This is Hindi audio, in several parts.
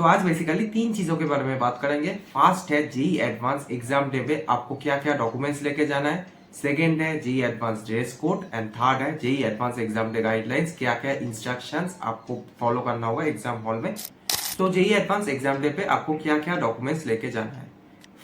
सो आज बेसिकली तीन चीजों के बारे में बात करेंगे। फर्स्ट है जेई एडवांस एग्जाम डे पे आपको क्या क्या डॉक्यूमेंट्स लेके जाना है। सेकेंड है JEE advance dress code and third है JEE advance exam day guidelines, क्या क्या इंस्ट्रक्शंस आपको फॉलो करना होगा एग्जाम हॉल में। तो जेई एडवांस एग्जाम डे पे आपको क्या क्या डॉक्यूमेंट्स लेके जाना है।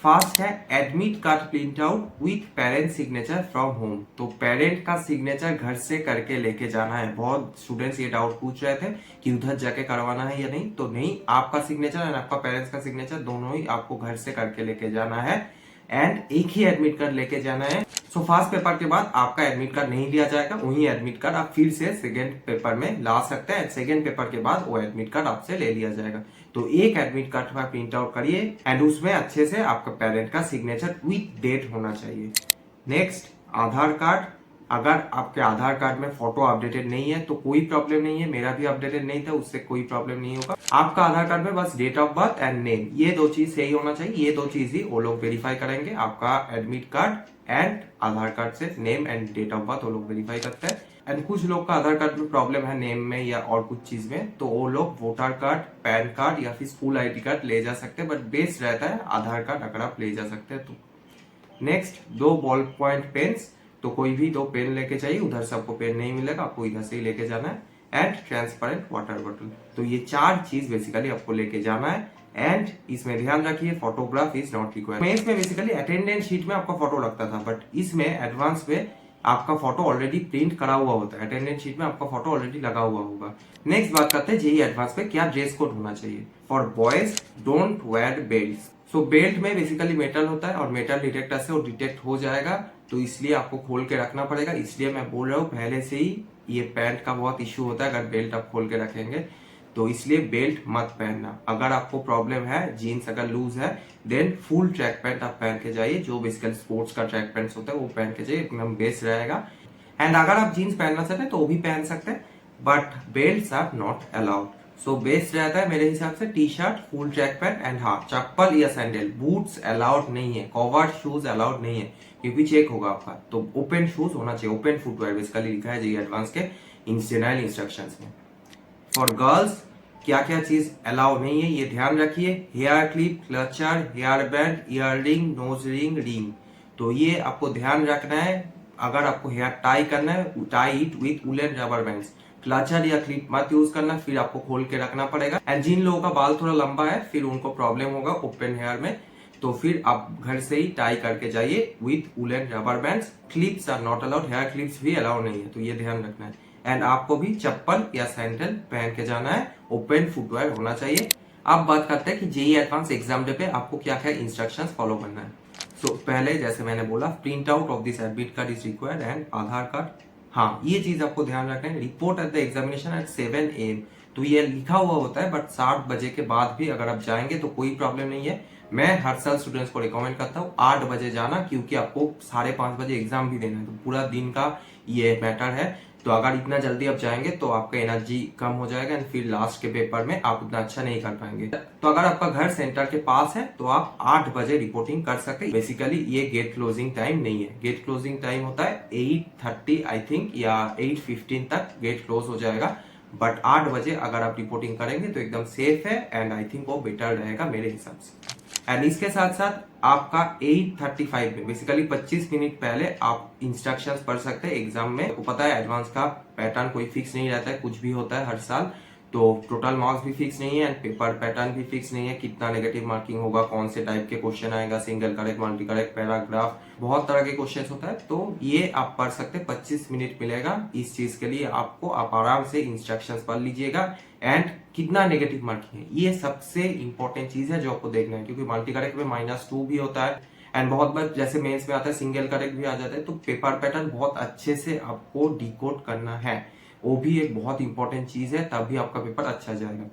फर्स्ट है admit card print out with parent signature from home. तो पेरेंट का सिग्नेचर घर से करके लेके जाना है। बहुत स्टूडेंट्स ये डाउट पूछ रहे थे कि उधर जाके करवाना है या नहीं, तो नहीं, आपका सिग्नेचर एंड आपका पेरेंट्स का सिग्नेचर दोनों ही आपको घर से करके लेके जाना है एंड एक ही एडमिट कार्ड लेके जाना है। सो फर्स्ट पेपर के बाद आपका एडमिट कार्ड नहीं लिया जाएगा, वही एडमिट कार्ड आप फिर से सेकेंड पेपर में ला सकते हैं। सेकेंड पेपर के बाद वो एडमिट कार्ड आपसे ले लिया जाएगा। तो एक एडमिट कार्ड का प्रिंट आउट करिए एंड उसमें अच्छे से आपका पेरेंट का सिग्नेचर विथ डेट होना चाहिए। नेक्स्ट, आधार कार्ड। अगर आपके आधार कार्ड में फोटो अपडेटेड नहीं है तो कोई प्रॉब्लम नहीं है, मेरा भी अपडेटेड नहीं था, उससे कोई प्रॉब्लम नहीं होगा। आपका आधार कार्ड में बस date of birth and name, ये दो चीज सही होना चाहिए। ये दो चीज ही वो लोग वेरीफाई करेंगे, आपका admit card and Aadhaar card से name and date of birth वो लोग वेरीफाई करते हैं। एंड कुछ लोग का आधार कार्ड में प्रॉब्लम है नेम में या और कुछ चीज में, तो वो लोग वोटर कार्ड, पैन कार्ड या फिर स्कूल आईडी कार्ड ले जा सकते हैं, बट बेस्ट रहता है आधार कार्ड अगर आप ले जा सकते हैं तो। नेक्स्ट, दो बॉल पॉइंट पेन्स। तो कोई भी दो पेन लेके चाहिए, उधर से आपको पेन नहीं मिलेगा, आपको इधर से ही लेके जाना है। And transparent water bottle. तो ये चार चीज बेसिकली आपको लेके जाना है एंड इसमें ध्यान रखिए photograph is not required. Mains में बेसिकली अटेंडेंस शीट में आपका फोटो लगता था, बट इसमें एडवांस में आपका फोटो ऑलरेडी प्रिंट करा हुआ होता है, अटेंडेंस शीट में आपका फोटो ऑलरेडी लगा हुआ होगा। नेक्स्ट बात करते हैं जेई एडवांस पे क्या ड्रेस कोड होना चाहिए। For boys don't wear belt. So belt में बेसिकली मेटल होता है और मेटल डिटेक्टर से वो डिटेक्ट हो जाएगा, तो इसलिए आपको खोल के रखना पड़ेगा। इसलिए मैं बोल रहा हूँ पहले से ही, ये पैंट का बहुत इश्यू होता है अगर बेल्ट आप खोल के रखेंगे, तो इसलिए बेल्ट मत पहनना। अगर आपको प्रॉब्लम है, जीन्स अगर लूज है, देन फुल ट्रैक पैंट आप पहन के जाइए, जो बेसिकली स्पोर्ट्स का ट्रैक पैंट होता है वो पहन के जाइए, एकदम बेस्ट रहेगा। एंड अगर आप जीन्स पहनना चाहते हैं तो वो भी पहन सकते हैं, but belt are not allowed. So best रहता है मेरे हिसाब से T shirt, full track pant and हाँ, चप्पल या सैंडल, बूट्स अलाउड नहीं है, कवर्ड शूज अलाउड नहीं है, क्योंकि चेक होगा आपका। तो ओपन शूज होना चाहिए, ओपन फुटवेयर बेसिकली लिखा है जेई एडवांस के जनरल इंस्ट्रक्शंस में। फॉर गर्ल्स क्या क्या चीज अलाउ नहीं है ये ध्यान रखिए। Hair clip, clutcher, hair band, ear ring, nose ring, ring, तो ये आपको ध्यान रखना है। अगर आपको हेयर टाई करना है, tie it with woollen rubber bands. Clutcher या क्लिप मत यूज करना, फिर आपको खोल के रखना पड़ेगा। एंड जिन लोगों का बाल थोड़ा लंबा है फिर उनको प्रॉब्लम होगा ओपन हेयर में, तो फिर आप घर से ही टाई करके जाइए with woollen rubber bands. Clips are not allowed, hair clips भी अलाउड नहीं है, तो ये ध्यान रखना है। एंड आपको भी चप्पल या सैंडल पहन के जाना है, ओपन फुटवेयर होना चाहिए। अब बात करते हैं कि जेई एडवांस एग्जाम डे पे आपको क्या क्या इंस्ट्रक्शंस फॉलो करना है। सो पहले जैसे मैंने बोला, print out of this admit card is required and Aadhaar card. हाँ, ये चीज आपको ध्यान रखना है। Report at the examination eight 7 AM। तो ये लिखा हुआ होता है, बट 7 बजे के बाद भी अगर आप जाएंगे तो कोई प्रॉब्लम नहीं है। मैं हर साल स्टूडेंट्स को रिकमेंड करता हूँ 8 बजे जाना, क्योंकि आपको 5:30 बजे एग्जाम भी देना है, तो पूरा दिन का ये मैटर है। तो अगर इतना जल्दी आप जाएंगे तो आपका एनर्जी कम हो जाएगा एंड फिर लास्ट के पेपर में आप उतना अच्छा नहीं कर पाएंगे। तो अगर आपका घर सेंटर के पास है तो आप 8 बजे रिपोर्टिंग कर सकते हैं। बेसिकली ये गेट क्लोजिंग टाइम नहीं है, गेट क्लोजिंग टाइम होता है 8:30 आई थिंक, या 8:15 तक गेट क्लोज हो जाएगा। बट 8 बजे अगर आप रिपोर्टिंग करेंगे तो एकदम सेफ है एंड आई थिंक वो बेटर रहेगा मेरे हिसाब से। एंड इसके साथ साथ आपका 8:35 में बेसिकली 25 मिनट पहले आप इंस्ट्रक्शंस पढ़ सकते हैं एग्जाम में। आपको पता है एडवांस का पैटर्न कोई फिक्स नहीं रहता है, कुछ भी होता है हर साल, तो टोटल मार्क्स भी फिक्स नहीं है एंड पेपर पैटर्न भी फिक्स नहीं है, कितना नेगेटिव मार्किंग होगा, कौन से टाइप के क्वेश्चन आएगा, single correct, multi correct, paragraph, बहुत तरह के क्वेश्चन होता है। तो ये आप पढ़ सकते हैं, 25 मिनट मिलेगा इस चीज के लिए आपको, आप आराम से इंस्ट्रक्शंस पढ़ लीजिएगा। एंड कितना नेगेटिव मार्किंग है, ये सबसे इंपॉर्टेंट चीज है जो आपको देखना है, क्योंकि मल्टी करेक्ट में -2 भी होता है एंड बहुत बार जैसे मेंस में आता है सिंगल करेक्ट भी आ जाता है। तो पेपर पैटर्न बहुत अच्छे से आपको डिकोड करना है, वो भी एक बहुत इंपॉर्टेंट चीज है, तभी आपका पेपर अच्छा जाएगा।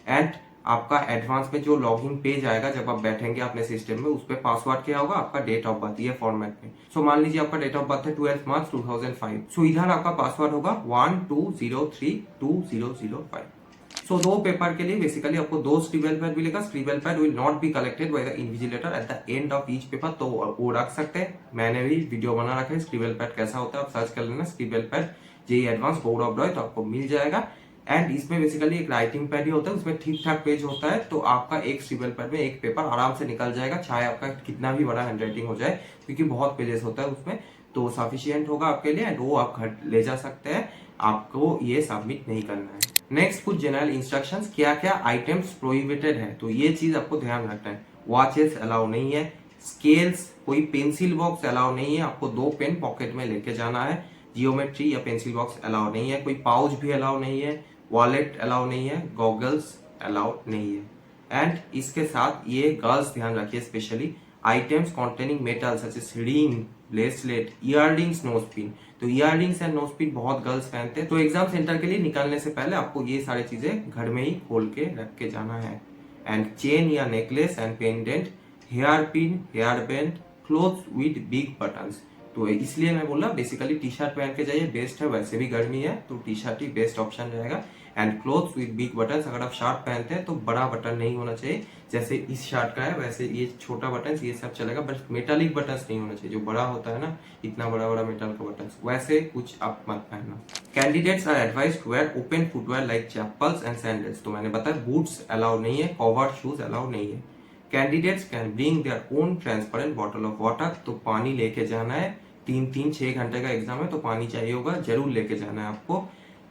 एंड आपका एडवांस में जो लॉगिन पेज आएगा जब आप बैठेंगे अपने सिस्टम में, उस पर पासवर्ड क्या होगा, आपका डेट ऑफ बर्थ, ये फॉर्मेट में। सो मान लीजिए आपका डेट ऑफ बर्थ है 12 मार्च 2005, सो इधर आपका पासवर्ड होगा 12032005। सो दो पेपर के लिए बेसिकली आपको 2 स्क्रिबल पैड मिलेगा। Scribble pad will not be collected by the invigilator at the end of each paper, तो वो रख सकते हैं। मैंने भी वीडियो बना रखा है स्क्रिबल पैड कैसा होता है, आप सर्च कर लेना scribble pad JEE advance board of Roy, तो आपको मिल जाएगा। एंड इसमें बेसिकली एक राइटिंग पैड ही होता है, उसमें ठीक ठाक पेज होता है, तो आपका एक स्टेबल पैड में एक पेपर आराम से निकल जाएगा, चाहे आपका कितना भी बड़ा हैंडराइटिंग हो जाए, क्योंकि बहुत पेजेस होता है उसमें, तो सफिशियंट होगा आपके लिए एंड वो आप घर ले जा सकते हैं, आपको ये सबमिट नहीं करना है। नेक्स्ट कुछ जनरल इंस्ट्रक्शंस, क्या क्या आइटम्स प्रोहिबिटेड है, तो ये चीज आपको ध्यान रखना है। वॉचेस अलाउ नहीं है, स्केल्स, कोई पेंसिल बॉक्स अलाउ नहीं है, आपको 2 पेन पॉकेट में लेके जाना है, जियोमेट्री या पेंसिल बॉक्स अलाउ नहीं है, कोई पाउच भी अलाउ नहीं है, वॉलेट अलाउ नहीं है, गॉगल्स अलाउ नहीं है। एंड इसके साथ ये गर्ल्स ध्यान रखिए specially, items containing metal such as ring, bracelet, earrings, nose pin, तो इयररिंग्स एंड नोज पिन बहुत गर्ल्स पहनते हैं, तो एग्जाम सेंटर के लिए निकलने से पहले आपको ये सारी चीजें घर में ही खोल के रख के जाना है। एंड चेन या necklace and pendant, hair pin, hair band, clothes with big buttons, तो इसलिए मैं बोला बेसिकली टी शर्ट पहन के जाइए, बेस्ट है, वैसे भी गर्मी है तो टी शर्ट ही बेस्ट ऑप्शन रहेगा। And clothes with big buttons, अगर आप शर्ट पहनते हैं तो बड़ा बटन नहीं होना चाहिए, जैसे इस शर्ट का है वैसे ये छोटा बटन ये सब चलेगा, बट मेटालिक बटन्स नहीं होना चाहिए, जो बड़ा होता है ना इतना बड़ा बड़ा मेटल का बटन, वैसे कुछ आप मत पहनना। Candidates are advised to wear open footwear like chappals and sandals, तो मैंने बताया बूट्स अलाउ नहीं है, कवर्ड शूज अलाउ नहीं है। Candidates can bring their own transparent bottle of water, तो पानी लेके जाना है, 3-6 घंटे का एग्जाम है तो पानी चाहिए होगा, जरूर लेके जाना है आपको।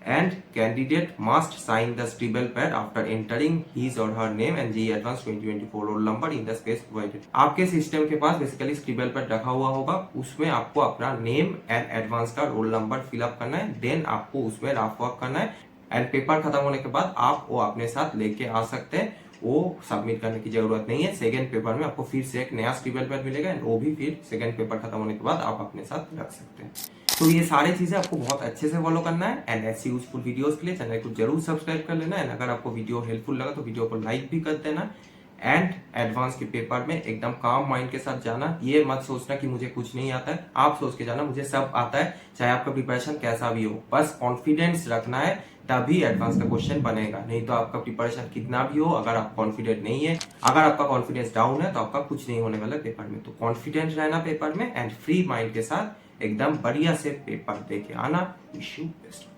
And candidate must sign the stable pad after entering his or her name and JEE advance 2024 roll number in the space provided, आपके सिस्टम के पास बेसिकली स्टेबल पैड रखा हुआ होगा, उसमें आपको अपना नेम एंड एडवांस का रोल नंबर फिलअप करना है, देन आपको उसमें रफ वर्क करना है, एंड पेपर खत्म होने के बाद आप वो अपने साथ लेके आ सकते हैं, वो सबमिट करने की जरूरत नहीं है। सेकंड पेपर में आपको फिर से एक नया स्टेबल पैड मिलेगा एंड वो भी फिर सेकंड पेपर खत्म होने के बाद आप अपने साथ रख सकते हैं। तो ये सारी चीजें आपको बहुत अच्छे से फॉलो करना है, एंड ऐसी यूजफुल वीडियोस के लिए चैनल को जरूर सब्सक्राइब कर लेना, एंड अगर आपको वीडियो हेल्पफुल लगा तो वीडियो को लाइक भी कर देना। एंड एडवांस के पेपर में एकदम काम माइंड के साथ जाना, ये मत सोचना कि मुझे कुछ नहीं आता है, आप सोच के जाना मुझे सब आता है, चाहे आपका प्रिपरेशन कैसा भी हो, बस कॉन्फिडेंस रखना है, तभी एडवांस का क्वेश्चन बनेगा, नहीं तो आपका प्रिपरेशन कितना भी हो, अगर आप कॉन्फिडेंट नहीं है, अगर आपका कॉन्फिडेंस डाउन है तो आपका कुछ नहीं होने वाला पेपर में। तो कॉन्फिडेंट रहना पेपर में एंड फ्री माइंड के साथ एकदम बढ़िया से पेपर दे के आना। Wish you best.